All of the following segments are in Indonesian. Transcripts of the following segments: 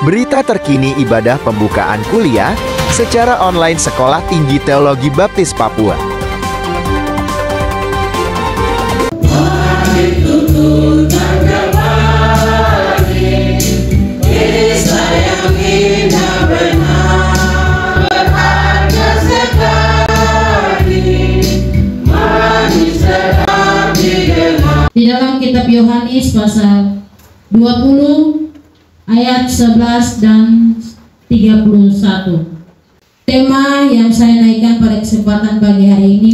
Berita terkini ibadah pembukaan kuliah secara online Sekolah Tinggi Teologi Baptis Papua. Di dalam kitab Yohanes pasal 20 ayat 11 dan 31. Tema yang saya naikkan pada kesempatan pagi hari ini,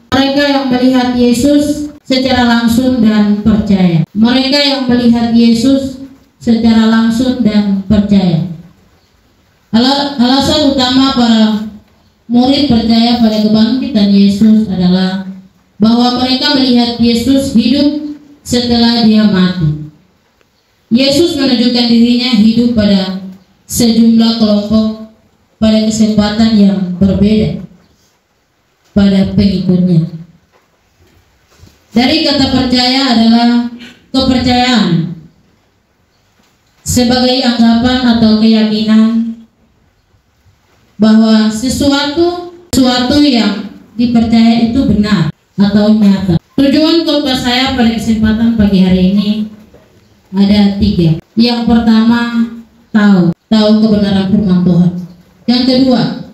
mereka yang melihat Yesus secara langsung dan percaya. Mereka yang melihat Yesus secara langsung dan percaya. Alasan utama para murid percaya pada kebangkitan Yesus adalah bahwa mereka melihat Yesus hidup setelah dia mati. Yesus menunjukkan dirinya hidup pada sejumlah kelompok pada kesempatan yang berbeda pada pengikutnya. Dari kata percaya adalah kepercayaan sebagai anggapan atau keyakinan bahwa sesuatu yang dipercaya itu benar atau nyata. Tujuan khotbah saya pada kesempatan pagi hari ini ada 3. Yang pertama, tahu kebenaran firman Tuhan. Yang kedua,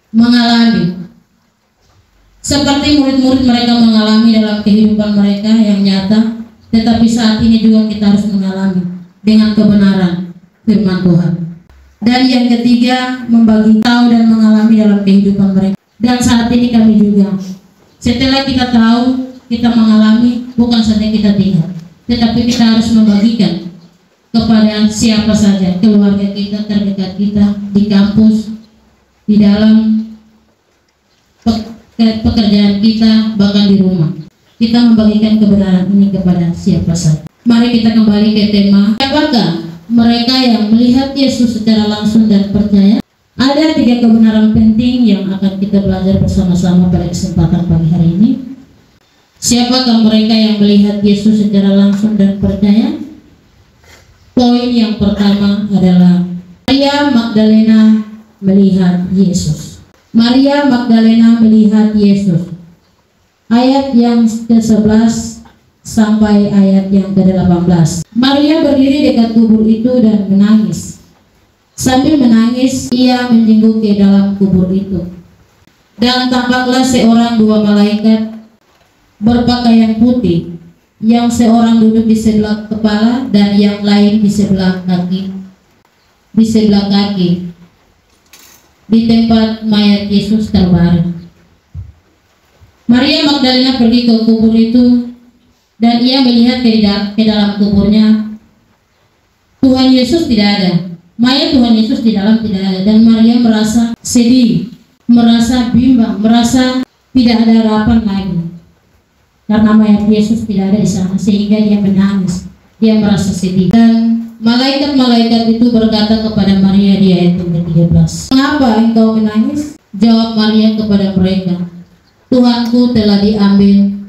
mengalami. Seperti murid-murid mereka mengalami dalam kehidupan mereka yang nyata, tetapi saat ini juga kita harus mengalami dengan kebenaran firman Tuhan. Dan yang ketiga, membagi tahu dan mengalami dalam kehidupan mereka. Dan saat ini kami juga, setelah kita tahu, kita mengalami, bukan saja kita tinggal, tetapi kita harus membagikan kepada siapa saja, keluarga kita, terdekat kita, di kampus, di dalam pekerjaan kita, bahkan di rumah. Kita membagikan kebenaran ini kepada siapa saja. Mari kita kembali ke tema, apakah mereka yang melihat Yesus secara langsung dan percaya? Ada 3 kebenaran penting yang akan kita belajar bersama-sama pada kesempatan pagi hari ini. Siapakah mereka yang melihat Yesus secara langsung dan percaya? Poin yang pertama adalah Maria Magdalena melihat Yesus. Maria Magdalena melihat Yesus. Ayat yang ke-11 sampai ayat yang ke-18. Maria berdiri dekat kubur itu dan menangis. Sambil menangis, ia menjenguk ke dalam kubur itu. Dan tampaklah seorang 2 malaikat berpakaian putih, yang seorang duduk di sebelah kepala dan yang lain di sebelah kaki, di tempat mayat Yesus terbaring. Maria Magdalena pergi ke kubur itu dan ia melihat ke dalam kuburnya. Tuhan Yesus tidak ada, mayat Tuhan Yesus di dalam tidak ada, dan Maria merasa sedih, merasa bimbang, merasa tidak ada harapan lagi. Karena mayat Yesus tidak ada di sana, sehingga dia menangis, dia merasa sedih. Dan malaikat-malaikat itu berkata kepada Maria di ayat ke-13, "Mengapa engkau menangis?" Jawab Maria kepada mereka, "Tuhanku telah diambil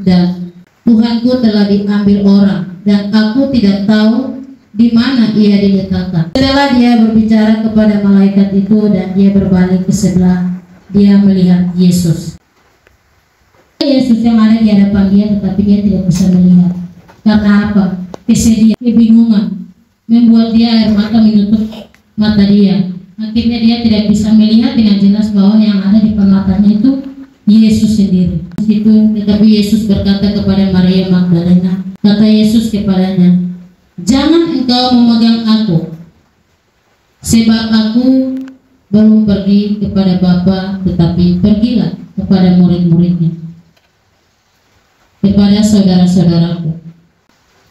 orang, dan aku tidak tahu di mana ia diletakkan." Setelah dia berbicara kepada malaikat itu dan dia berbalik ke sebelah, dia melihat Yesus. Yesus yang ada di hadapan dia, tetapi dia tidak bisa melihat. Karena apa? Kesedihan, kebingungan membuat dia air mata menutup mata dia. Akhirnya dia tidak bisa melihat dengan jelas bahwa yang ada di depan matanya itu Yesus sendiri. Tetapi Yesus berkata kepada Maria Magdalena, kata Yesus kepadanya, "Jangan engkau memegang aku, sebab aku belum pergi kepada Bapa, tetapi pergilah kepada murid-muridnya, kepada saudara-saudaraku."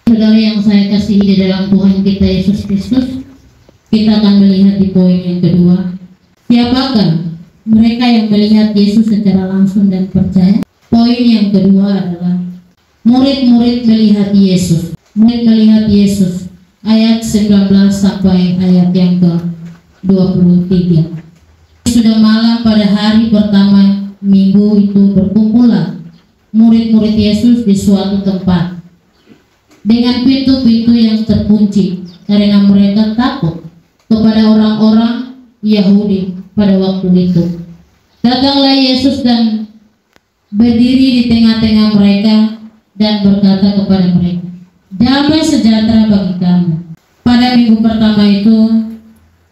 Saudara yang saya kasihi di dalam Tuhan kita Yesus Kristus, kita akan melihat di poin yang kedua, siapakah mereka yang melihat Yesus secara langsung dan percaya? Poin yang kedua adalah murid-murid melihat Yesus. Murid melihat Yesus, ayat 19 sampai ayat yang ke-23. Sudah malam pada hari pertama minggu itu, berkumpullah murid-murid Yesus di suatu tempat dengan pintu-pintu yang terkunci, karena mereka takut kepada orang-orang Yahudi pada waktu itu. Datanglah Yesus dan berdiri di tengah-tengah mereka dan berkata kepada mereka, "Damai sejahtera bagi kamu." Pada minggu pertama itu,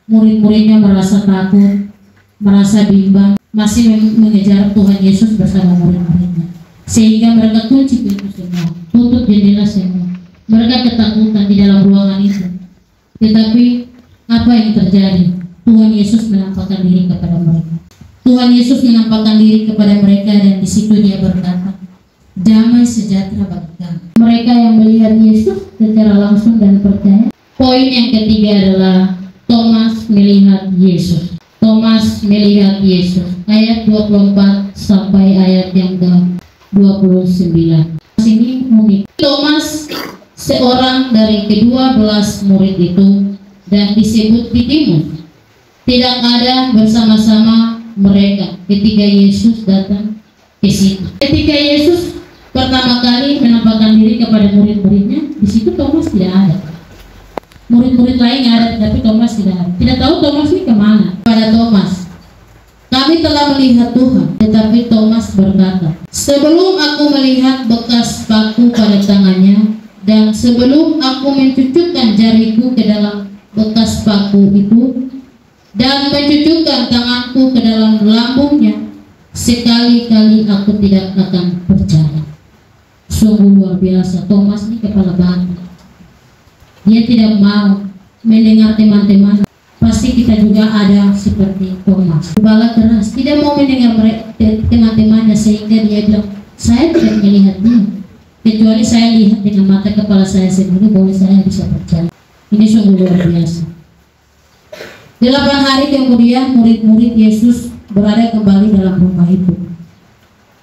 murid-muridnya merasa takut, merasa bimbang, masih mengejar Tuhan Yesus bersama murid-muridnya, sehingga mereka kunci pintu semua, tutup jendela semua. Mereka ketakutan di dalam ruangan itu. Tetapi apa yang terjadi? Tuhan Yesus menampakkan diri kepada mereka. Tuhan Yesus menampakkan diri kepada mereka dan di situ Dia berkata, "Damai sejahtera bagi kamu." Mereka yang melihat Yesus secara langsung dan percaya. Poin yang ketiga adalah Thomas melihat Yesus. Thomas melihat Yesus. Ayat 24 sampai ayat yang ke-29. Ini unik. Thomas seorang dari ke-12 murid itu dan disebut Didimus tidak ada bersama-sama mereka ketika Yesus datang ke situ. Ketika Yesus pertama kali menampakkan diri kepada murid-muridnya, di situ Thomas tidak ada. Murid-murid lain ada, tapi Thomas tidak ada. Tidak tahu Thomas ini kemana. Pada Thomas, "Kami telah melihat Tuhan." Tetapi Thomas berkata, "Sebelum aku melihat bekas paku pada tangannya, dan sebelum aku mencucukkan jariku ke dalam bekas paku itu, dan mencucukkan tanganku ke dalam lambungnya, sekali-kali aku tidak akan percaya." Sungguh luar biasa, Thomas ini kepala batu. Dia tidak mau mendengar teman-teman. Pasti kita juga ada seperti Thomas, kepala keras, tidak mau mendengar teman-temannya, sehingga dia bilang, "Saya tidak melihat dia, kecuali saya lihat dengan mata kepala saya sendiri, boleh saya bisa percaya." Ini sungguh luar biasa. 8 hari kemudian murid-murid Yesus berada kembali dalam rumah itu,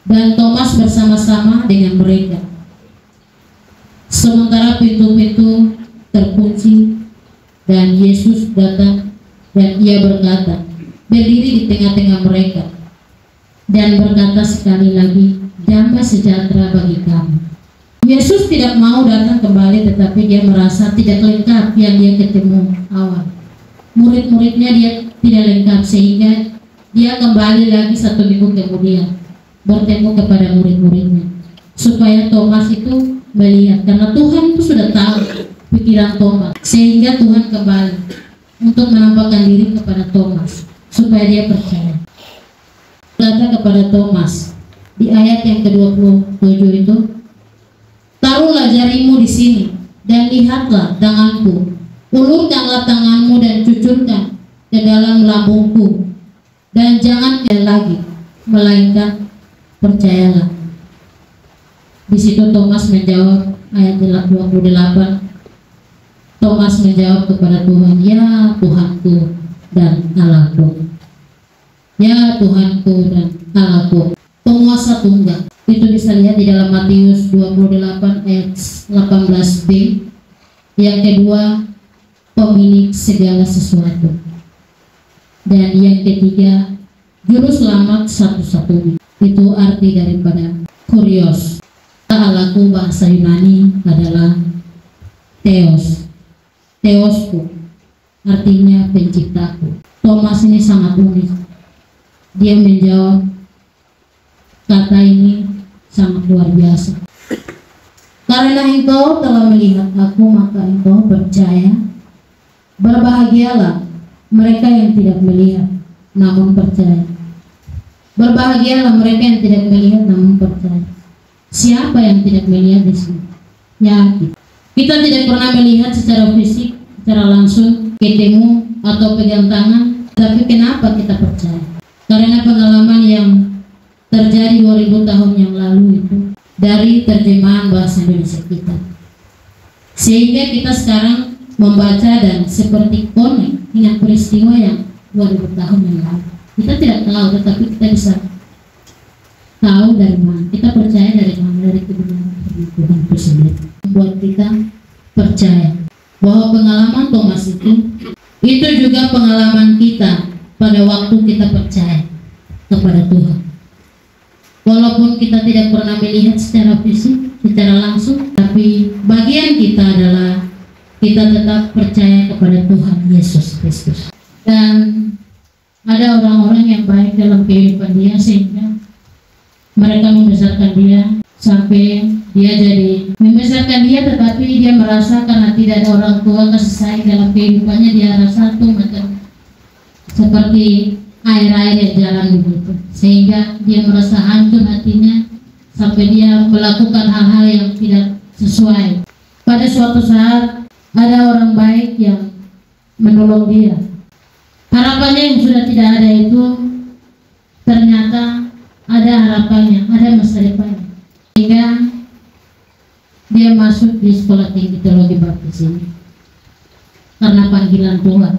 dan Thomas bersama-sama dengan mereka. Sementara pintu-pintu terkunci, dan Yesus datang dan Ia berkata, berdiri di tengah-tengah mereka dan berkata sekali lagi, "Damai sejahtera bagi kamu." Yesus tidak mau datang kembali, tetapi Dia merasa tidak lengkap yang Dia ketemu awal. Murid-muridnya Dia tidak lengkap, sehingga Dia kembali lagi 1 minggu kemudian bertemu kepada murid-muridnya, supaya Thomas itu melihat, karena Tuhan itu sudah tahu pikiran Thomas, sehingga Tuhan kembali untuk menampakkan diri kepada Thomas supaya dia percaya. Kata kepada Thomas di ayat yang ke-27 itu, "Taruhlah jarimu di sini dan lihatlah tanganku, ulurkanlah tanganmu dan cucurkan ke dalam lambungku, dan jangan lagi, melainkan percayalah." Di situ Thomas menjawab, ayat 28, Thomas menjawab kepada Tuhan, "Ya Tuhanku dan Allahku." Ya Tuhanku dan Allahku, penguasa tunggal. Itu bisa lihat di dalam Matius 28 ayat 18b. Yang kedua, pemilik segala sesuatu. Dan yang ketiga, juru selamat satu-satunya. Itu arti daripada kurios. Allahku bahasa Yunani adalah Theos. Theosku artinya penciptaku. Thomas ini sangat unik. Dia menjawab, kata ini sangat luar biasa. "Karena engkau telah melihat aku, maka engkau percaya. Berbahagialah mereka yang tidak melihat namun percaya. Berbahagialah mereka yang tidak melihat namun percaya." Siapa yang tidak melihat di sini? Yakin. Kita tidak pernah melihat secara fisik, secara langsung, ketemu atau pegang tangan, tapi kenapa kita percaya? Karena pengalaman yang terjadi 2000 tahun yang lalu itu dari terjemahan bahasa Indonesia kita, sehingga kita sekarang membaca dan seperti konek dengan peristiwa yang 2000 tahun yang lalu. Kita tidak tahu, tetapi kita bisa tahu dari mana. Kita percaya dari mana? Dari kebenaran Tuhan itu sendiri membuat kita percaya bahwa pengalaman Thomas itu juga pengalaman kita pada waktu kita percaya kepada Tuhan. Walaupun kita tidak pernah melihat secara fisik, secara langsung, tapi bagian kita adalah kita tetap percaya kepada Tuhan Yesus Kristus. Dan ada orang-orang yang baik dalam kehidupan dia sehingga mereka membesarkan dia sampai dia jadi membesarkan dia, tetapi dia merasa karena tidak ada orang tua kasih sayang dalam kehidupannya, dia rasa itu macam seperti air-air yang jalan begitu, sehingga dia merasa hancur hatinya sampai dia melakukan hal-hal yang tidak sesuai. Pada suatu saat ada orang baik yang menolong dia. Harapannya yang sudah tidak ada itu ternyata ada harapannya, ada masa depannya. Sehingga dia masuk di sekolah tinggi teologi baptis ini karena panggilan Tuhan.